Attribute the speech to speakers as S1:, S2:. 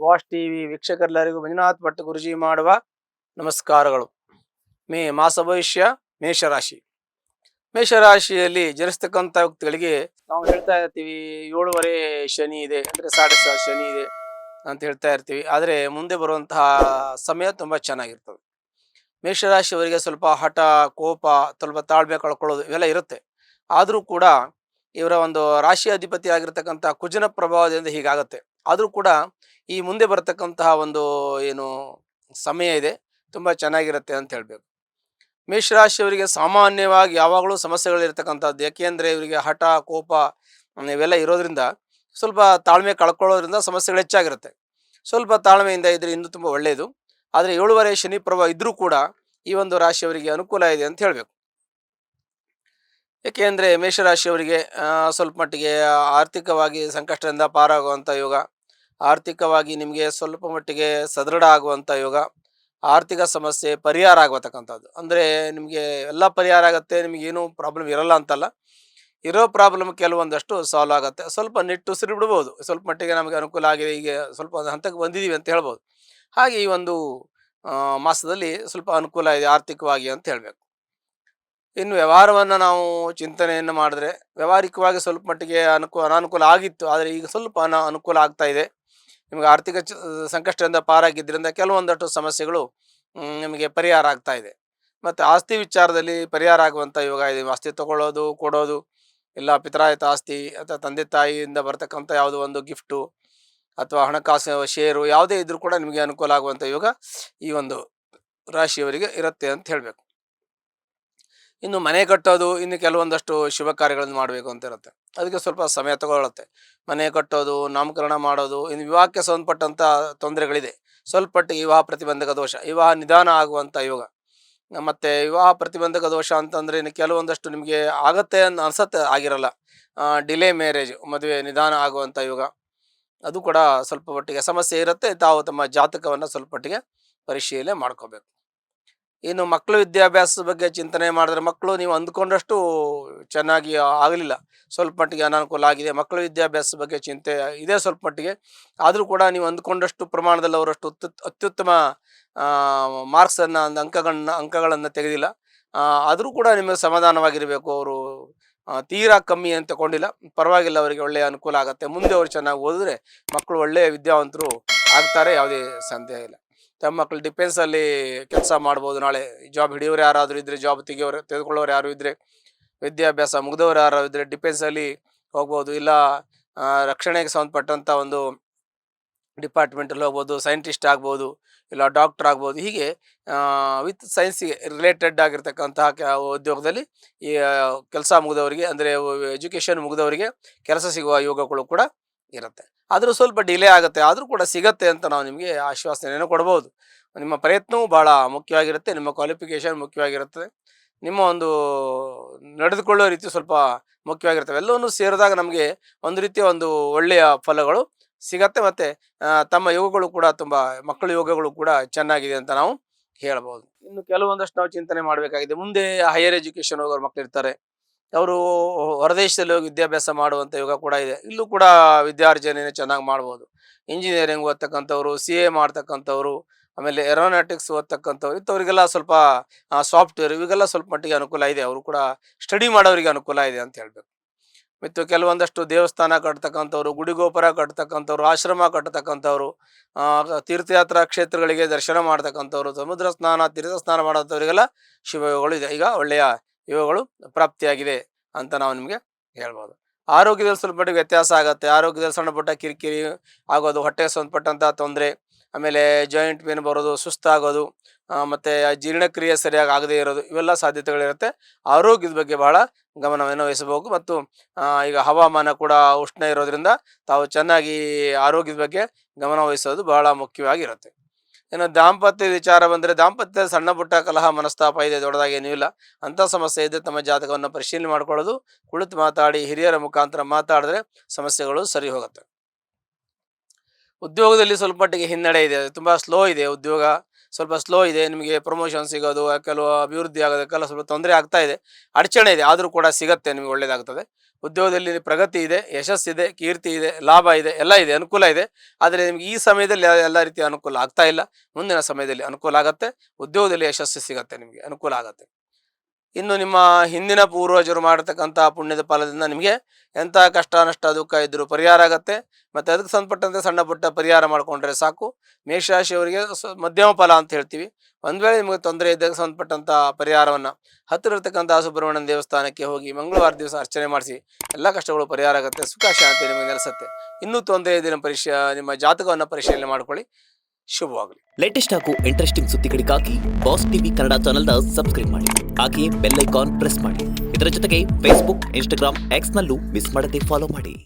S1: Wash TV ವೀಕ್ಷಕರೆಲ್ಲರಿಗೂ Manjunath Bhat ಗುರುಜಿ ಮಾಡುವ ನಮಸ್ಕಾರಗಳು. ಮಾಸ ಭವಿಷ್ಯ ಮೇಷರಾಶಿ. ಮೇಷರಾಶಿಯಲ್ಲಿ ಜನಿಸ್ತಕ್ಕಂಥ ವ್ಯಕ್ತಿಗಳಿಗೆ ನಾವು ಹೇಳ್ತಾ ಇರ್ತೀವಿ 7.5 ಶನಿ ಇದೆ, ಅಂದರೆ 7.5 ಶನಿ ಇದೆ ಅಂತ ಹೇಳ್ತಾ ಇರ್ತೀವಿ. ಆದರೆ ಮುಂದೆ ಬರುವಂತಹ ಸಮಯ ತುಂಬ ಚೆನ್ನಾಗಿರ್ತದೆ. ಮೇಷರಾಶಿಯವರಿಗೆ ಸ್ವಲ್ಪ ಹಠ, ಕೋಪ, ಸ್ವಲ್ಪ ತಾಳ್ಮೆ ಕಳ್ಕೊಳ್ಳೋದು ಇವೆಲ್ಲ ಇರುತ್ತೆ. ಆದರೂ ಕೂಡ ಇವರ ಒಂದು ರಾಶಿ ಅಧಿಪತಿ ಆಗಿರ್ತಕ್ಕಂಥ ಕುಜನ ಪ್ರಭಾವದಿಂದ ಹೀಗಾಗತ್ತೆ. ಆದರೂ ಕೂಡ ಈ ಮುಂದೆ ಬರತಕ್ಕಂತಹ ಒಂದು ಏನು ಸಮಯ ಇದೆ ತುಂಬ ಚೆನ್ನಾಗಿರುತ್ತೆ ಅಂತ ಹೇಳ್ಬೇಕು. ಮೇಷರಾಶಿಯವರಿಗೆ ಸಾಮಾನ್ಯವಾಗಿ ಯಾವಾಗಲೂ ಸಮಸ್ಯೆಗಳಿರ್ತಕ್ಕಂಥದ್ದು. ಯಾಕೆಂದರೆ ಇವರಿಗೆ ಹಠ, ಕೋಪ ಇವೆಲ್ಲ ಇರೋದ್ರಿಂದ ಸ್ವಲ್ಪ ತಾಳ್ಮೆ ಕಳ್ಕೊಳ್ಳೋದ್ರಿಂದ ಸಮಸ್ಯೆಗಳು ಹೆಚ್ಚಾಗಿರುತ್ತೆ. ಸ್ವಲ್ಪ ತಾಳ್ಮೆಯಿಂದ ಇದ್ರೆ ಇನ್ನೂ ತುಂಬ ಒಳ್ಳೆಯದು. ಆದರೆ 7.5 ಶನಿ ಪ್ರಭಾವ ಇದ್ದರೂ ಕೂಡ ಈ ಒಂದು ರಾಶಿಯವರಿಗೆ ಅನುಕೂಲ ಇದೆ ಅಂತ ಹೇಳಬೇಕು. ಏಕೆಂದರೆ ಮೇಷರಾಶಿಯವರಿಗೆ ಸ್ವಲ್ಪ ಮಟ್ಟಿಗೆ ಆರ್ಥಿಕವಾಗಿ ಸಂಕಷ್ಟದಿಂದ ಪಾರಾಗುವಂಥ ಯೋಗ, ಆರ್ಥಿಕವಾಗಿ ನಿಮಗೆ ಸ್ವಲ್ಪ ಮಟ್ಟಿಗೆ ಸದೃಢ ಆಗುವಂಥ ಯೋಗ, ಆರ್ಥಿಕ ಸಮಸ್ಯೆ ಪರಿಹಾರ ಆಗತಕ್ಕಂಥದ್ದು. ಅಂದರೆ ನಿಮಗೆ ಎಲ್ಲ ಪರಿಹಾರ ಆಗುತ್ತೆ, ನಿಮಗೇನು ಪ್ರಾಬ್ಲಮ್ ಇರಲ್ಲ ಅಂತಲ್ಲ, ಇರೋ ಪ್ರಾಬ್ಲಮ್ ಕೆಲವೊಂದಷ್ಟು ಸಾಲ್ವ್ ಆಗುತ್ತೆ. ಸ್ವಲ್ಪ ನಿಟ್ಟುಸಿರು ಬಿಡ್ಬೋದು, ಸ್ವಲ್ಪ ಮಟ್ಟಿಗೆ ನಮಗೆ ಅನುಕೂಲ ಆಗಿದೆ, ಈಗ ಸ್ವಲ್ಪ ಒಂದು ಹಂತಕ್ಕೆ ಬಂದಿದ್ದೀವಿ ಅಂತ ಹೇಳ್ಬೋದು. ಹಾಗೆ ಈ ಒಂದು ಮಾಸದಲ್ಲಿ ಸ್ವಲ್ಪ ಅನುಕೂಲ ಇದೆ ಆರ್ಥಿಕವಾಗಿ ಅಂತ ಹೇಳಬೇಕು. ಇನ್ನು ವ್ಯವಹಾರವನ್ನು ನಾವು ಚಿಂತನೆಯನ್ನು ಮಾಡಿದ್ರೆ ವ್ಯಾವಹಾರಿಕವಾಗಿ ಸ್ವಲ್ಪ ಮಟ್ಟಿಗೆ ಅನಾನುಕೂಲ ಆಗಿತ್ತು, ಆದರೆ ಈಗ ಸ್ವಲ್ಪ ಅನುಕೂಲ ಆಗ್ತಾ ಇದೆ. ನಿಮಗೆ ಆರ್ಥಿಕ ಸಂಕಷ್ಟದಿಂದ ಪಾರಾಗಿದ್ದರಿಂದ ಕೆಲವೊಂದಷ್ಟು ಸಮಸ್ಯೆಗಳು ನಿಮಗೆ ಪರಿಹಾರ ಆಗ್ತಾ ಇದೆ. ಮತ್ತು ಆಸ್ತಿ ವಿಚಾರದಲ್ಲಿ ಪರಿಹಾರ ಆಗುವಂಥ ಯೋಗ ಇದೆ. ಆಸ್ತಿ ತಗೊಳ್ಳೋದು, ಕೊಡೋದು, ಇಲ್ಲ ಪಿತ್ರಾಯಿತ ಆಸ್ತಿ ಅಥವಾ ತಂದೆ ತಾಯಿಯಿಂದ ಬರ್ತಕ್ಕಂಥ ಯಾವುದೋ ಒಂದು ಗಿಫ್ಟು ಅಥವಾ ಹಣಕಾಸು ಷೇರು ಯಾವುದೇ ಇದ್ರೂ ಕೂಡ ನಿಮಗೆ ಅನುಕೂಲ ಆಗುವಂಥ ಯೋಗ ಈ ಒಂದು ರಾಶಿಯವರಿಗೆ ಇರುತ್ತೆ ಅಂತ ಹೇಳಬೇಕು. ಇನ್ನು ಮನೆ ಕಟ್ಟೋದು, ಇನ್ನು ಕೆಲವೊಂದಷ್ಟು ಶುಭ ಕಾರ್ಯಗಳನ್ನು ಮಾಡಬೇಕು ಅಂತ ಇರುತ್ತೆ. ಅದಕ್ಕೆ ಸ್ವಲ್ಪ ಸಮಯ ತಗೊಳ್ಳುತ್ತೆ. ಮನೆ ಕಟ್ಟೋದು, ನಾಮಕರಣ ಮಾಡೋದು, ಇನ್ನು ವಿವಾಹಕ್ಕೆ ಸಂಬಂಧಪಟ್ಟಂಥ ತೊಂದರೆಗಳಿದೆ. ಸ್ವಲ್ಪ ಮಟ್ಟಿಗೆ ವಿವಾಹ ಪ್ರತಿಬಂಧಕ ದೋಷ, ವಿವಾಹ ನಿಧಾನ ಆಗುವಂಥ ಯೋಗ. ಮತ್ತು ವಿವಾಹ ಪ್ರತಿಬಂಧಕ ದೋಷ ಅಂತಂದರೆ ಇನ್ನು ಕೆಲವೊಂದಷ್ಟು ನಿಮಗೆ ಆಗತ್ತೆ ಅಂತ ಅನ್ಸತ್ತೆ, ಆಗಿರಲ್ಲ. ಡಿಲೇ ಮ್ಯಾರೇಜ್, ಮದುವೆ ನಿಧಾನ ಆಗುವಂಥ ಯೋಗ, ಅದು ಕೂಡ ಸ್ವಲ್ಪ ಮಟ್ಟಿಗೆ ಸಮಸ್ಯೆ ಇರುತ್ತೆ. ತಾವು ತಮ್ಮ ಜಾತಕವನ್ನು ಸ್ವಲ್ಪ ಮಟ್ಟಿಗೆ ಪರಿಶೀಲನೆ ಮಾಡ್ಕೋಬೇಕು. ಇನ್ನು ಮಕ್ಕಳು ವಿದ್ಯಾಭ್ಯಾಸದ ಬಗ್ಗೆ ಚಿಂತನೆ ಮಾಡಿದ್ರೆ ಮಕ್ಕಳು ನೀವು ಅಂದ್ಕೊಂಡಷ್ಟು ಚೆನ್ನಾಗಿ ಆಗಲಿಲ್ಲ, ಸ್ವಲ್ಪ ಮಟ್ಟಿಗೆ ಅನಾನುಕೂಲ ಆಗಿದೆ. ಮಕ್ಕಳು ವಿದ್ಯಾಭ್ಯಾಸದ ಬಗ್ಗೆ ಚಿಂತೆ ಇದೆ ಸ್ವಲ್ಪ ಮಟ್ಟಿಗೆ, ಆದರೂ ಕೂಡ ನೀವು ಅಂದ್ಕೊಂಡಷ್ಟು ಪ್ರಮಾಣದಲ್ಲಿ ಅವರಷ್ಟು ಅತ್ಯುತ್ತಮ ಮಾರ್ಕ್ಸನ್ನು, ಅಂಕಗಳನ್ನು ತೆಗೆದಿಲ್ಲ. ಆದರೂ ಕೂಡ ನಿಮಗೆ ಸಮಾಧಾನವಾಗಿರಬೇಕು. ಅವರು ತೀರಾ ಕಮ್ಮಿ ಅಂತ ತಗೊಂಡಿಲ್ಲ, ಪರವಾಗಿಲ್ಲ, ಅವರಿಗೆ ಒಳ್ಳೆಯ ಅನುಕೂಲ ಆಗುತ್ತೆ. ಮುಂದೆ ಅವರು ಚೆನ್ನಾಗಿ ಓದಿದ್ರೆ ಮಕ್ಕಳು ಒಳ್ಳೆಯ ವಿದ್ಯಾವಂತರು ಆಗ್ತಾರೆ, ಯಾವುದೇ ಸಂದೇಹ ಇಲ್ಲ. ತಮ್ಮ ಮಕ್ಕಳು ಡಿಫೆನ್ಸಲ್ಲಿ ಕೆಲಸ ಮಾಡ್ಬೋದು, ನಾಳೆ ಜಾಬ್ ಹಿಡಿಯೋರು ಯಾರಾದರೂ ಇದ್ದರೆ, ಜಾಬ್ ತೆಗೆದುಕೊಳ್ಳೋರು ಯಾರು ಇದ್ದರೆ, ವಿದ್ಯಾಭ್ಯಾಸ ಮುಗಿದವರು ಯಾರು ಇದ್ದರೆ ಡಿಫೆನ್ಸಲ್ಲಿ ಹೋಗ್ಬೋದು, ಇಲ್ಲ ರಕ್ಷಣೆಗೆ ಸಂಬಂಧಪಟ್ಟಂಥ ಒಂದು ಡಿಪಾರ್ಟ್ಮೆಂಟಲ್ಲಿ ಹೋಗ್ಬೋದು, ಸೈಂಟಿಸ್ಟ್ ಆಗ್ಬೋದು, ಇಲ್ಲ ಡಾಕ್ಟರ್ ಆಗ್ಬೋದು. ಹೀಗೆ ವಿತ್ ಸೈನ್ಸಿಗೆ ರಿಲೇಟೆಡ್ ಆಗಿರ್ತಕ್ಕಂತಹ ಉದ್ಯೋಗದಲ್ಲಿ ಈ ಕೆಲಸ ಮುಗಿದವರಿಗೆ, ಅಂದರೆ ಎಜುಕೇಷನ್ ಮುಗಿದವರಿಗೆ ಕೆಲಸ ಸಿಗುವ ಯೋಗಗಳು ಕೂಡ ಇರುತ್ತೆ. ಆದರೂ ಸ್ವಲ್ಪ ಡಿಲೇ ಆಗುತ್ತೆ, ಆದರೂ ಕೂಡ ಸಿಗತ್ತೆ ಅಂತ ನಾವು ನಿಮಗೆ ಆಶ್ವಾಸನೆಯನ್ನು ಕೊಡ್ಬೋದು. ನಿಮ್ಮ ಪ್ರಯತ್ನವೂ ಭಾಳ ಮುಖ್ಯವಾಗಿರುತ್ತೆ, ನಿಮ್ಮ ಕ್ವಾಲಿಫಿಕೇಷನ್ ಮುಖ್ಯವಾಗಿರುತ್ತದೆ, ನಿಮ್ಮ ಒಂದು ನಡೆದುಕೊಳ್ಳೋ ರೀತಿ ಸ್ವಲ್ಪ ಮುಖ್ಯವಾಗಿರ್ತವೆ. ಎಲ್ಲವನ್ನೂ ಸೇರಿದಾಗ ನಮಗೆ ಒಂದು ರೀತಿಯ ಒಂದು ಒಳ್ಳೆಯ ಫಲಗಳು ಸಿಗತ್ತೆ. ಮತ್ತು ತಮ್ಮ ಯೋಗಗಳು ಕೂಡ ತುಂಬ, ಮಕ್ಕಳ ಯೋಗಗಳು ಕೂಡ ಚೆನ್ನಾಗಿದೆ ಅಂತ ನಾವು ಹೇಳ್ಬೋದು. ಇನ್ನು ಕೆಲವೊಂದಷ್ಟು ನಾವು ಚಿಂತನೆ ಮಾಡಬೇಕಾಗಿದೆ. ಮುಂದೆ ಹೈಯರ್ ಎಜುಕೇಷನ್ ಹೋಗೋರು ಮಕ್ಕಳು ಇರ್ತಾರೆ, ಅವರು ಹೊರದೇಶದಲ್ಲಿ ಹೋಗಿ ವಿದ್ಯಾಭ್ಯಾಸ ಮಾಡುವಂಥ ಯೋಗ ಕೂಡ ಇದೆ. ಇಲ್ಲೂ ಕೂಡ ವಿದ್ಯಾರ್ಜನೆಯನ್ನು ಚೆನ್ನಾಗಿ ಮಾಡ್ಬೋದು. ಇಂಜಿನಿಯರಿಂಗ್ ಓದ್ತಕ್ಕಂಥವ್ರು, CA ಮಾಡ್ತಕ್ಕಂಥವ್ರು, ಆಮೇಲೆ ಏರೋನಾಟಿಕ್ಸ್ ಓದ್ತಕ್ಕಂಥವ್ರು, ಇಂಥವ್ರಿಗೆಲ್ಲ ಸ್ವಲ್ಪ ಸಾಫ್ಟ್ವೇರ್ ಇವಿಗೆಲ್ಲ ಸ್ವಲ್ಪ ಮಟ್ಟಿಗೆ ಅನುಕೂಲ ಇದೆ. ಅವರು ಕೂಡ ಸ್ಟಡಿ ಮಾಡೋರಿಗೆ ಅನುಕೂಲ ಇದೆ ಅಂತ ಹೇಳಬೇಕು. ಮತ್ತು ಕೆಲವೊಂದಷ್ಟು ದೇವಸ್ಥಾನ ಕಟ್ತಕ್ಕಂಥವ್ರು, ಗುಡಿಗೋಪುರ ಕಟ್ತಕ್ಕಂಥವ್ರು, ಆಶ್ರಮ ಕಟ್ತಕ್ಕಂಥವ್ರು, ತೀರ್ಥಯಾತ್ರಾ ಕ್ಷೇತ್ರಗಳಿಗೆ ದರ್ಶನ ಮಾಡ್ತಕ್ಕಂಥವ್ರು, ಸಮುದ್ರ ಸ್ನಾನ, ತೀರ್ಥ ಸ್ನಾನ ಮಾಡೋಂಥವ್ರಿಗೆಲ್ಲ ಶುಭಯೋಗಗಳು ಇದೆ. ಈಗ ಒಳ್ಳೆಯ ಯೋಗಗಳು ಪ್ರಾಪ್ತಿಯಾಗಿದೆ ಅಂತ ನಾವು ನಿಮಗೆ ಹೇಳ್ಬೋದು. ಆರೋಗ್ಯದಲ್ಲಿ ಸ್ವಲ್ಪ ಮಟ್ಟಿಗೆ ವ್ಯತ್ಯಾಸ ಆಗುತ್ತೆ. ಆರೋಗ್ಯದಲ್ಲಿ ಸಣ್ಣ ಪುಟ್ಟ ಕಿರಿಕಿರಿ ಆಗೋದು, ಹೊಟ್ಟೆಗೆ ಸಂಬಂಧಪಟ್ಟಂಥ ತೊಂದರೆ, ಆಮೇಲೆ ಜಾಯಿಂಟ್ ಪೇನ್ ಬರೋದು, ಸುಸ್ತಾಗೋದು, ಮತ್ತು ಜೀರ್ಣಕ್ರಿಯೆ ಸರಿಯಾಗಿ ಆಗದೇ ಇರೋದು, ಇವೆಲ್ಲ ಸಾಧ್ಯತೆಗಳಿರುತ್ತೆ. ಆರೋಗ್ಯದ ಬಗ್ಗೆ ಬಹಳ ಗಮನವನ್ನು ವಹಿಸಬೇಕು. ಮತ್ತು ಈಗ ಹವಾಮಾನ ಕೂಡ ಉಷ್ಣ ಇರೋದ್ರಿಂದ ತಾವು ಚೆನ್ನಾಗಿ ಆರೋಗ್ಯದ ಬಗ್ಗೆ ಗಮನ ವಹಿಸೋದು ಬಹಳ ಮುಖ್ಯವಾಗಿರುತ್ತೆ. ಇನ್ನು ದಾಂಪತ್ಯ ವಿಚಾರ ಬಂದರೆ, ದಾಂಪತ್ಯ ಸಣ್ಣ ಪುಟ್ಟ ಕಲಹ ಮನಸ್ತಾಪ ಇದೆ, ದೊಡ್ಡದಾಗಿ ಏನೂ ಇಲ್ಲ. ಅಂಥ ಸಮಸ್ಯೆ ಇದ್ದರೆ ತಮ್ಮ ಜಾತಕವನ್ನು ಪರಿಶೀಲನೆ ಮಾಡ್ಕೊಳ್ಳೋದು, ಕುಳಿತು ಮಾತಾಡಿ ಹಿರಿಯರ ಮುಖಾಂತರ ಮಾತಾಡಿದ್ರೆ ಸಮಸ್ಯೆಗಳು ಸರಿ ಹೋಗುತ್ತೆ. ಉದ್ಯೋಗದಲ್ಲಿ ಸ್ವಲ್ಪ ಮಟ್ಟಿಗೆ ಹಿನ್ನಡೆ ಇದೆ, ತುಂಬ ಸ್ಲೋ ಇದೆ ಉದ್ಯೋಗ. ಸ್ವಲ್ಪ ಸ್ಲೋ ಇದೆ, ನಿಮಗೆ ಪ್ರಮೋಷನ್ ಸಿಗೋದು, ಕೆಲವು ಅಭಿವೃದ್ಧಿ ಆಗೋದಕ್ಕೆಲ್ಲ ಸ್ವಲ್ಪ ತೊಂದರೆ ಆಗ್ತಾ ಇದೆ, ಅಡಚಣೆ ಇದೆ. ಆದರೂ ಕೂಡ ಸಿಗುತ್ತೆ, ನಿಮಗೆ ಒಳ್ಳೆಯದಾಗ್ತದೆ. ಉದ್ಯೋಗದಲ್ಲಿ ಪ್ರಗತಿ ಇದೆ, ಯಶಸ್ಸಿದೆ, ಕೀರ್ತಿ ಇದೆ, ಲಾಭ ಇದೆ, ಎಲ್ಲ ಇದೆ, ಅನುಕೂಲ ಇದೆ. ಆದರೆ ನಿಮಗೆ ಈ ಸಮಯದಲ್ಲಿ ಎಲ್ಲ ರೀತಿಯ ಅನುಕೂಲ ಆಗ್ತಾ ಇಲ್ಲ. ಮುಂದಿನ ಸಮಯದಲ್ಲಿ ಅನುಕೂಲ ಆಗುತ್ತೆ. ಉದ್ಯೋಗದಲ್ಲಿ ಯಶಸ್ಸು ಸಿಗುತ್ತೆ, ನಿಮಗೆ ಅನುಕೂಲ ಆಗುತ್ತೆ. ಇನ್ನು ನಿಮ್ಮ ಹಿಂದಿನ ಪೂರ್ವಜರು ಮಾಡತಕ್ಕಂಥ ಪುಣ್ಯದ ಫಲದಿಂದ ನಿಮಗೆ ಎಂಥ ಕಷ್ಟ ನಷ್ಟ ದುಃಖ ಇದ್ದರೂ ಪರಿಹಾರ ಆಗುತ್ತೆ. ಮತ್ತು ಅದಕ್ಕೆ ಸಂಬಂಧಪಟ್ಟಂತೆ ಸಣ್ಣ ಪುಟ್ಟ ಪರಿಹಾರ ಮಾಡಿಕೊಂಡ್ರೆ ಸಾಕು. ಮೇಷರಾಶಿಯವರಿಗೆ ಮಧ್ಯಮ ಫಲ ಅಂತ ಹೇಳ್ತೀವಿ. ಒಂದು ವೇಳೆ ನಿಮಗೆ ತೊಂದರೆ ಇದ್ದಾಗ ಸಂಬಂಧಪಟ್ಟಂಥ ಪರಿಹಾರವನ್ನು ಹತ್ತಿರ ಇರತಕ್ಕಂಥ ಸುಬ್ರಹ್ಮಣ್ಯನ ದೇವಸ್ಥಾನಕ್ಕೆ ಹೋಗಿ ಮಂಗಳವಾರ ದಿವಸ ಅರ್ಚನೆ ಮಾಡಿಸಿ, ಎಲ್ಲ ಕಷ್ಟಗಳು ಪರಿಹಾರ ಆಗುತ್ತೆ, ಸುಖ ಶಾಂತಿ ನಿಮಗೆ ನೆಲೆಸುತ್ತೆ. ಇನ್ನೂ ತೊಂದರೆ ಇದೆ, ನಿಮ್ಮ ಜಾತಕವನ್ನು ಪರಿಶೀಲನೆ ಮಾಡಿಕೊಳ್ಳಿ. ಶುಭವಾಗಲಿ.
S2: ಲೇಟೆಸ್ಟ್ ಹಾಗೂ ಇಂಟ್ರೆಸ್ಟಿಂಗ್ ಸುದ್ದಿಗಳಿಗಾಗಿ ಬಾಸ್ ಟಿವಿ ಕನ್ನಡ ಚಾನೆಲ್ನ ಸಬ್ಸ್ಕ್ರೈಬ್ ಮಾಡಿ. ಹಾಗೆಯೇ ಬೆಲ್ ಐಕಾನ್ ಪ್ರೆಸ್ ಮಾಡಿ. ಇದರ ಜೊತೆಗೆ ಫೇಸ್ಬುಕ್, ಇನ್ಸ್ಟಾಗ್ರಾಮ್, ಎಕ್ಸ್ನಲ್ಲೂ ಮಿಸ್ ಮಾಡದೆ ಫಾಲೋ ಮಾಡಿ.